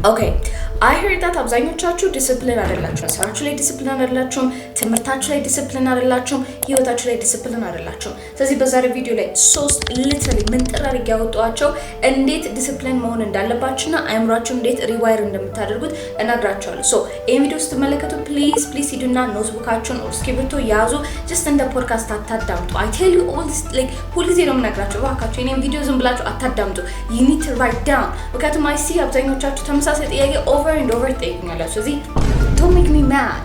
Okay, I heard that አብዛኞቻችሁ ዲሲፕሊን አይደላችሁም። ስራችሁ ላይ ዲሲፕሊን አይደላችሁም፣ ትምህርታችሁ ላይ ዲሲፕሊን አይደላችሁም፣ ህይወታችሁ ላይ ዲሲፕሊን አይደላችሁም። ስለዚህ በዛሬ ቪዲዮ ላይ ሶስት ሊትራሊ ምን ጥራር ያወጣዋቸው እንዴት ዲሲፕሊን መሆን እንዳለባችሁና አእምሯችሁን እንዴት ሪዋይር እንደምታደርጉት እነግራችኋለሁ። ሶ ይሄን ቪዲዮ ስትመለከቱ ፕሊዝ ሂዱና ኖትቡካችሁን ኦር እስክሪብቶ ያዙ። ጀስት እንደ ፖድካስት አታዳምጡ። I tell you all this like ሁልጊዜ ነው የምነግራችሁ፣ እባካችሁ ይሄን ቪዲዮ ዝም ብላችሁ አታዳምጡ። You need to write down ምክንያቱም I see አብዛኞቻችሁ ተመሳሳይ ጥያቄ over and over ጠይቁኛላችሁ። ስለዚህ don't make me mad.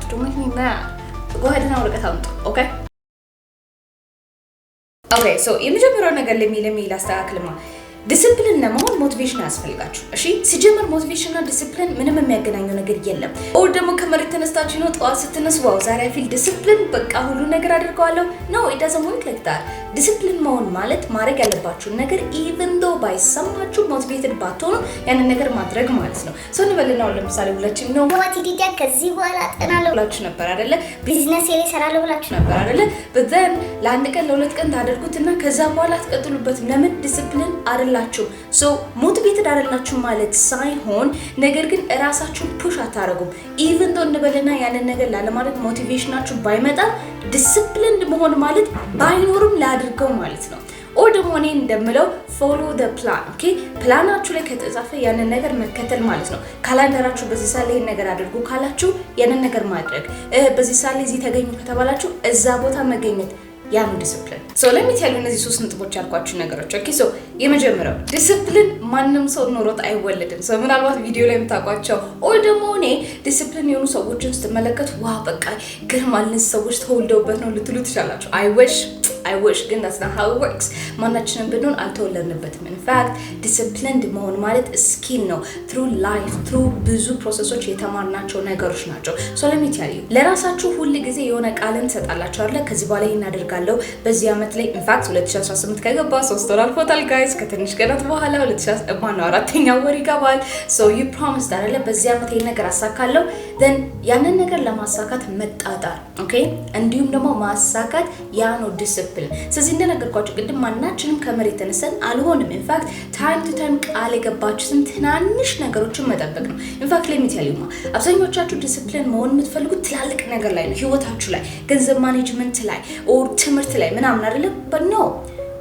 Go ahead and ወረቀት አምጡ። Okay, so የመጀመሪያው ነገር ለሚ ላስተካክልማ ዲሲፕሊን ለመሆን ሞቲቬሽን ያስፈልጋችሁ። እሺ ሲጀመር ሞቲቬሽን እና ዲሲፕሊን ምንም የሚያገናኘው ነገር የለም። ኦር ደግሞ ከመሬት ተነስታችሁ ነው ጠዋት ስትነሱ ዋው ዛሬ I feel ዲሲፕሊን በቃ ሁሉ ነገር አድርገዋለሁ። No, it doesn't work like that. ዲሲፕሊን መሆን ማለት ማድረግ ያለባችሁ ነገር even though ባይሰማችሁ ሞቲቬትድ ባትሆኑ ያንን ነገር ማድረግ ማለት ነው። ሶ እንበልና ለምሳሌ ሁላችን ነው ሞቲቬትድ ከዚህ በኋላ አጠናለሁ ብላችሁ ነበር አይደለ? ቢዝነስ ላይ እሰራለሁ ብላችሁ ነበር አይደለ? but then ለአንድ ቀን ለሁለት ቀን ታደርጉትና ከዛ በኋላ ትቀጥሉበትም። ለምን ዲሲፕሊን አይደላችሁ። ሶ ሞቲቬትድ አይደላችሁ ማለት ሳይሆን ነገር ግን ራሳችሁን ፑሽ አታረጉም። even though እንበልና ያንን ነገር ላለማድረግ ሞቲቬሽናችሁ ባይመጣ ዲሲፕሊንድ መሆን ማለት ባይኖርም ላድርገው ማለት ነው። ኦር ደግሞ እኔ እንደምለው follow the plan. okay ፕላናችሁ ላይ ከተጻፈ ያንን ነገር መከተል ማለት ነው። ካላንደራችሁ በዚህ ሳለ ይሄን ነገር አድርጉ ካላችሁ ያንን ነገር ማድረግ፣ በዚህ ሳለ እዚህ ተገኙ ከተባላችሁ እዛ ቦታ መገኘት ያን ዲሲፕሊን። ሶ let me tell you እነዚህ ሶስት ነጥቦች ያልኳችሁ ነገሮች። ኦኬ ሶ የመጀመሪያው ዲሲፕሊን ማንንም ሰው ኖሮት አይወለድም። ሶ ምናልባት ቪዲዮ ላይ የምታውቋቸው ኦር ደግሞ እኔ ዲሲፕሊን የሆኑ ሰዎችን ስትመለከቱ ዋው በቃ ግርማል ሰዎች ተወልደውበት ነው ልትሉ ትችላላችሁ። I wish ግን that's not how it works. ማናችንም ብንሆን አልተወለድንበትም። in fact disciplined መሆን ማለት ስኪል ነው። through life through ብዙ ፕሮሰሶች የተማርናቸው ነገሮች ናቸው። so let me tell you ለራሳችሁ ሁሉ ጊዜ የሆነ ቃልን ትሰጣላችሁ አይደል? ከዚህ በኋላ ይሄን አደርጋለሁ በዚህ አመት ላይ in fact 2018 ከገባ 3 ወር አልፎታል guys። ከትንሽ ቀናት በኋላ 4ኛው ወር ይገባል። so you promised አይደል? በዚህ አመት ይሄን ነገር አሳካለሁ። then ያንን ነገር ለማሳካት መጣጣር okay እንዲሁም ደግሞ ማሳካት ያ ነው ዲሲፕሊን። ስለዚህ እንደነገርኳችሁ ቅድም ማናችንም ከመሬት ተነስተን አልሆንም። in fact time to time ቃል የገባችሁትን ትናንሽ ነገሮችን መጠበቅ ነው። in fact let me tell you አብዛኞቻችሁ ዲሲፕሊን መሆን የምትፈልጉት ትላልቅ ነገር ላይ ነው፣ ህይወታችሁ ላይ፣ ገንዘብ ማኔጅመንት ላይ ኦር ትምህርት ላይ ምናምን አይደለም። but no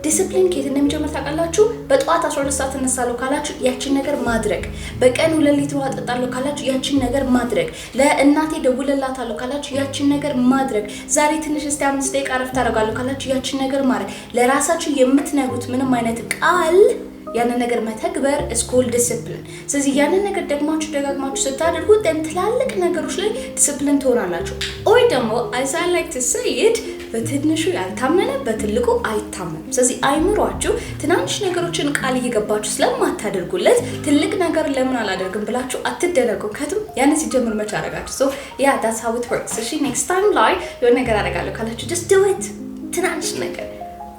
ዲሲፕሊን ከየት እንደሚጀምር ታውቃላችሁ? በጠዋት 12 ሰዓት ተነሳለሁ ካላችሁ ያቺን ነገር ማድረግ፣ በቀን 2 ሊትር ውሃ ጠጣለሁ ካላችሁ ያቺን ነገር ማድረግ፣ ለእናቴ ደውልላታለሁ ካላችሁ ያቺን ነገር ማድረግ፣ ዛሬ ትንሽ እስቲ 5 ደቂቃ እረፍት አደርጋለሁ ካላችሁ ያቺን ነገር ማድረግ። ለራሳችሁ የምትነግሩት ምንም አይነት ቃል ያንን ነገር መተግበር is called discipline። ስለዚህ ያንን ነገር ደጋግማችሁ ስታደርጉት ትላልቅ ነገሮች ላይ ዲሲፕሊን ትሆናላችሁ። ኦር ደግሞ as I like to say it በትንሹ ያልታመነ በትልቁ አይታመንም። ስለዚህ አይምሯችሁ ትናንሽ ነገሮችን ቃል እየገባችሁ ስለማታደርጉለት ትልቅ ነገር ለምን አላደርግም ብላችሁ አትደነቁ። ከቱም ያን ሲጀምር መች አደረጋችሁ። so yeah that's how it works። እሺ next time ላይ የሆነ ነገር አደርጋለሁ ካላችሁ just do it። ትናንሽ ነገር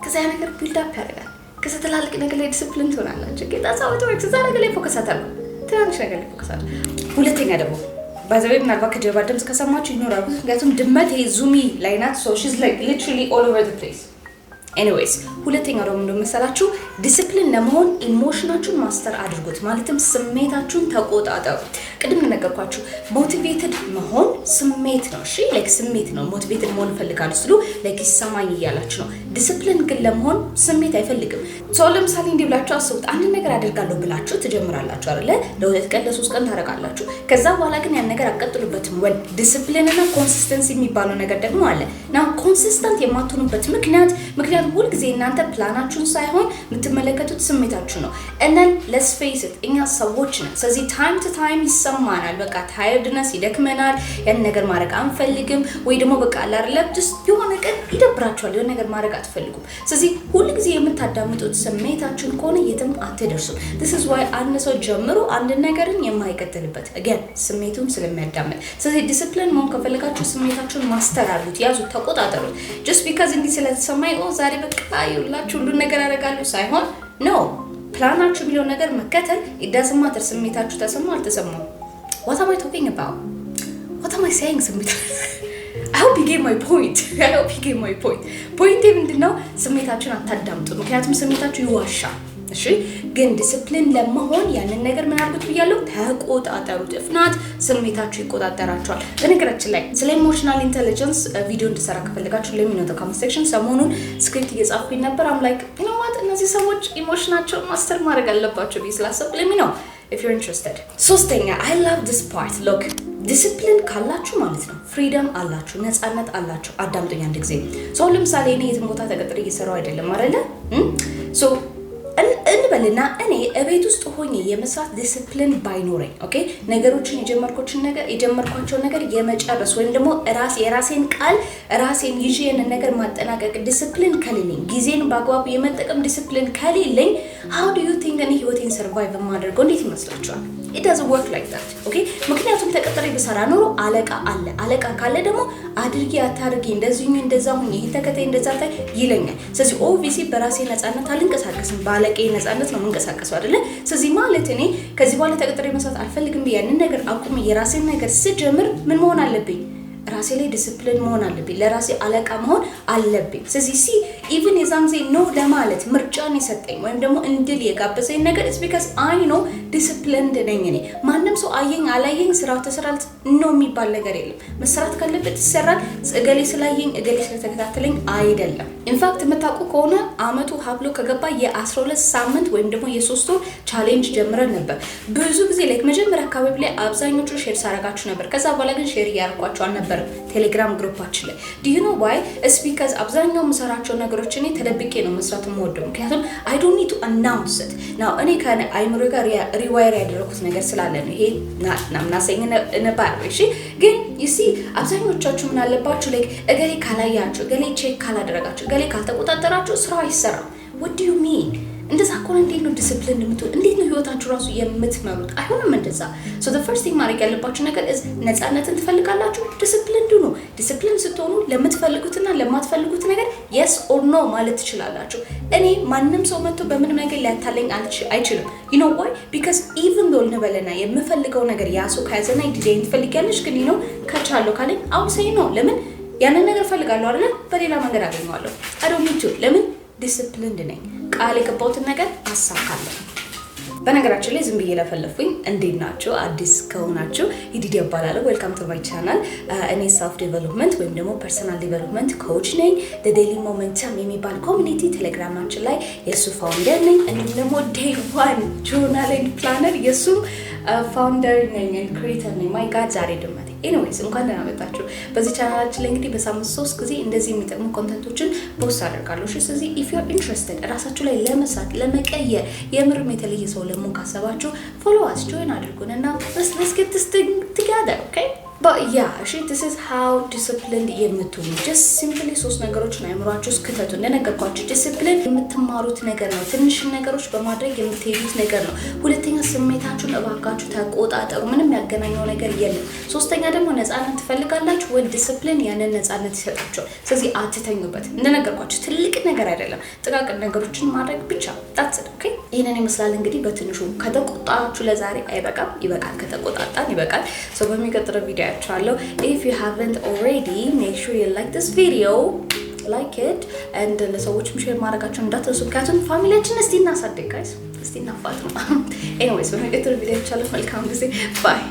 ከዛ ያ ነገር ቢልድ አፕ ያደርጋል። ከዛ ትላልቅ ነገር ላይ ዲሲፕሊን ትሆናላችሁ። okay that's how it works። እዛ ነገር ላይ ፎከስ አታርጉ፣ ትናንሽ ነገር ላይ ፎከስ አድርጉ። ሁለተኛ ደግሞ ባይዘዌይ ምናልባት ከጀርባ ድምፅ ከሰማችሁ ይኖራል። ምክንያቱም ድመት ዙሚ ላይ ናት። so she's like literally all over the place. anyways ሁለተኛው ደግሞ እንደምሰላችሁ ዲሲፕሊን ለመሆን ኢሞሽናችሁን ማስተር አድርጉት። ማለትም ስሜታችሁን ተቆጣጠሩ። ቅድም እንደነገርኳችሁ ሞቲቬትድ መሆን ስሜት ነው። እሺ ላይክ ስሜት ነው። ሞቲቬትድ መሆን ፈልጋለሁ ስሉ ላይክ ይሰማኝ እያላችሁ ነው። ዲሲፕሊን ግን ለመሆን ስሜት አይፈልግም። ሶ ለምሳሌ እንዲህ ብላችሁ አስቡት። አንድ ነገር አደርጋለሁ ብላችሁ ትጀምራላችሁ አይደለ? ለ2 ቀን ለ3 ቀን ታደርጋላችሁ። ከዛ በኋላ ግን ያን ነገር አቀጥሉበትም። ወል ዲሲፕሊን እና ኮንሲስተንሲ የሚባለው ነገር ደግሞ አለ። ናው ኮንሲስተንት የማትሆኑበት ምክንያቱም ሁሉ ጊዜ እናንተ ፕላናችሁን ሳይሆን የምትመለከቱት ስሜታችሁ ነው። and then let's face it እኛ ሰዎች ነን። ስለዚህ time to time ይሰማናል። በቃ ታይርድነስ ይደክመናል። ያን ነገር ማድረግ አንፈልግም ወይ ደግሞ በቃ አይደለም just የሆነ ቀን ይደብራችኋል። የሆነ ነገር ማድረግ አትፈልጉም። ስለዚህ ሁሉ ጊዜ የምታዳምጡት ስሜታችሁን ከሆነ የትም አትደርሱም። this is why አንድ ሰው ጀምሮ አንድ ነገርን የማይቀጥልበት again ስሜቱን ስለሚያዳምጥ። ስለዚህ ዲሲፕሊን መሆን ከፈለጋችሁ ስሜታችሁን ማስተር አድርጉት፣ ያዙት፣ ተቆጣጠሩት። just because እንዲህ ስለተሰማኝ ዛሬ በቃ ይውላችሁ ሁሉ ነገር አደርጋለሁ ሳይሆን no ፕላናችሁ ቢለው ነገር መከተል it doesn't matter ስሜታችሁ ተሰማው አልተሰማው። what am I talking about? what am I saying? ስሜት I hope you get my point. point ምንድነው? ስሜታችሁን አታዳምጡ። ምክንያቱም ስሜታችሁ ይዋሻል። እሺ ግን ዲሲፕሊን ለመሆን ያንን ነገር ምን አድርጉት ብያለሁ? ተቆጣጠሩት። እፍናት ስሜታችሁ ይቆጣጠራችኋል። በነገራችን ላይ ስለ ኢሞሽናል ኢንተለጀንስ ቪዲዮ እንድሰራ ከፈለጋችሁ let me know in the comment section። ሰሞኑን ስክሪፕት እየጻፍኩኝ ነበር። I'm like you know what እነዚህ ሰዎች ኢሞሽናቸውን ማስተር ማድረግ አለባቸው ብዬ ስላሰብኩ let me know if you're interested። ሶስተኛ I love this part look ዲሲፕሊን ካላችሁ ማለት ነው ፍሪደም አላችሁ፣ ነፃነት አላችሁ። አዳምጡኝ አንድ ጊዜ ሰው ለምሳሌ እኔ የትም ቦታ ተቀጥሬ እየሰራሁ አይደለም አይደለ ሶ እንበልና እኔ እቤት ውስጥ ሆኜ የመስራት ዲሲፕሊን ባይኖረኝ ኦኬ ነገሮችን የጀመርኳቸው ነገር የመጨረስ ወይም ደግሞ የራሴን ቃል ራሴን ይዤ ነገር ማጠናቀቅ ዲሲፕሊን ከሌለኝ ጊዜን በአግባቡ የመጠቀም ዲሲፕሊን ከሌለኝ how do you think እኔ ህይወቴን ሰርቫይቭ ማድረግ እንዴት ይመስላችኋል? it doesn't work like that okay ምክንያቱም ተቀጥሬ በሰራ ኖሮ አለቃ ካለ ደግሞ አድርጊ አታርጊ እንደዛው ይሄ ተከታይ እንደዛታይ ይለኛል። ስለዚህ ኦብቪየስሊ በራሴ ነፃነት አልንቀሳቀስም፣ ባለቄ ነፃነት ነው መንቀሳቀስ አይደለ? ስለዚህ ማለት እኔ ከዚህ በኋላ ተቀጥሬ መስራት አልፈልግም ያንን ነገር አቁም የራሴን ነገር ስጀምር ምን መሆን አለብኝ? ራሴ ላይ ዲሲፕሊን መሆን አለብኝ፣ ለራሴ አለቃ መሆን አለብኝ። ስለዚህ ኢቭን የዛን ጊዜ ኖ ለማለት ምርጫን የሰጠኝ ወይም ደግሞ እንድል የጋበዘኝ ነገር is because I know disciplined ነኝ እኔ። ማንም ሰው አየኝ አላየኝ ስራው ተሰራል ነው የሚባል ነገር የለም። መስራት ካለበት ይሰራል። እገሌ ስላየኝ እገሌ ስለተከታተለኝ አይደለም። ኢንፋክት የምታውቁ ከሆነ አመቱ ሀብሎ ከገባ የ12 ሳምንት ወይም ደግሞ የ3 ወር ቻሌንጅ ጀምረን ነበር። ብዙ ጊዜ ላይክ መጀመሪያ አካባቢ ላይ አብዛኞቹ ሼር ሳረጋችሁ ነበር። ከዛ በኋላ ግን ሼር እያደረኳችሁ አልነበር ቴሌግራም ግሩፓችን ላይ። do you know why? it's because አብዛኛው መስራቸው ነገሮች እኔ ተደብቄ ነው መስራት የምወደው። ምክንያቱም I don't need to announce it now እኔ ከአይምሮ ጋር ሪዋይር ያደረኩት ነገር ስላለ ነው። ይሄ ናምናሰኝ ነበር እሺ። ግን you see አብዛኞቻችሁ ምን አለባችሁ like እገሌ ካላያችሁ እገሌ ቼክ ካላደረጋችሁ እገሌ ካልተቆጣጠራችሁ ስራው አይሰራም። what do you mean? እንደዛ ኮን እንዴት ነው ዲሲፕሊን የምትሆኑ? እንዴት ነው ህይወታችሁ ራሱ የምትመሩት? አይሆንም እንደዛ። so the first thing ማድረግ ያለባችሁ ነገር is ነፃነትን ትፈልጋላችሁ፣ ዲሲፕሊን ዱኑ። ዲሲፕሊን ስትሆኑ ለምትፈልጉትና ለማትፈልጉት ነገር yes or no ማለት ትችላላችሁ። እኔ ማንንም ሰው መጥቶ በምን ነገር ሊያታለኝ አይችልም። you know why? because even though ለበለና የምፈልገው ነገር ያሱ ካዘና ዲዛይን ትፈልጊያለሽ ግን ነው ከቻለው ካለኝ አው say no። ለምን ያንን ነገር ፈልጋለሁ አይደል? በሌላ መንገድ አገኘዋለሁ። I don't need to። ለምን ዲሲፕሊንድ ነኝ። ቃል የገባሁትን ነገር አሳካለሁ። በነገራችን ላይ ዝም ብዬ ለፈለፉኝ እንዴት ናችሁ? አዲስ ከሆናችሁ ይዲዲ እባላለሁ። ዌልካም ቱ ማይ ቻናል። እኔ ሰልፍ ዴቨሎፕመንት ወይም ደግሞ ፐርሰናል ዴቨሎፕመንት ኮች ነኝ። ዴይሊ ሞመንተም የሚባል ኮሚኒቲ ቴሌግራማችን ላይ የሱ ፋውንደር ነኝ። እንዲሁም ደግሞ ዴይ ዋን ጆርናል ኤንድ ፕላነር የሱ ፋውንደር ነኝ ኤንድ ክሪኤተር ነኝ። ማይ ጋድ ዛሬ ድመቴ ኤኒዌይስ እንኳን ደህና መጣችሁ። በዚህ ቻናላችን ላይ እንግዲህ በሳምንት 3 ጊዜ እንደዚህ የሚጠቅሙ ኮንተንቶችን ፖስት አደርጋለሁ። ስለዚህ if you are interested ራሳችሁ ላይ ለመስራት ለመቀየር የምርም የተለየ ሰው ለመሆን ካሰባችሁ follow us join አድርጉንና let's get this thing together okay but yeah this is how disciplined የምትሆኑ just simply 3 ነገሮችን አይምሯችሁ ውስጥ ከተቱ። እንደነገርኳችሁ ዲሲፕሊን የምትማሩት ነገር ነው። ትንሽ ነገሮች በማድረግ የምትሄዱት ነገር ነው። ሁለተኛ ስሜታችሁን እባካችሁ ተቆጣጠሩ። ምንም ያገናኘው ነገር የለም። ሶስተኛ ደግሞ ነፃነት ትፈልጋላችሁ ወይ ዲሲፕሊን ያንን ነፃነት ይሰጣችኋል። ስለዚህ አትተኙበት። እንደነገርኳችሁ ትልቅ ነገር አይደለም፣ ጥቃቅን ነገሮችን ማድረግ ብቻ that's it okay ይሄንን ይመስላል እንግዲህ በትንሹ። ከተቆጣጣችሁ ለዛሬ አይበቃም፣ ይበቃል። ከተቆጣጣን ይበቃል። so በሚቀጥለው ቪዲዮ if you haven't already make sure you like this video, like it and ለሰዎችም ሼር ማድረጋችሁን እንዳትረሱ። ምክንያቱም ፋሚሊያችን እስቲ እናሳድግ guys፣ እስቲ እናፋት ነው። anyways በሚቀጥለው ቪዲዮ መልካም ጊዜ bye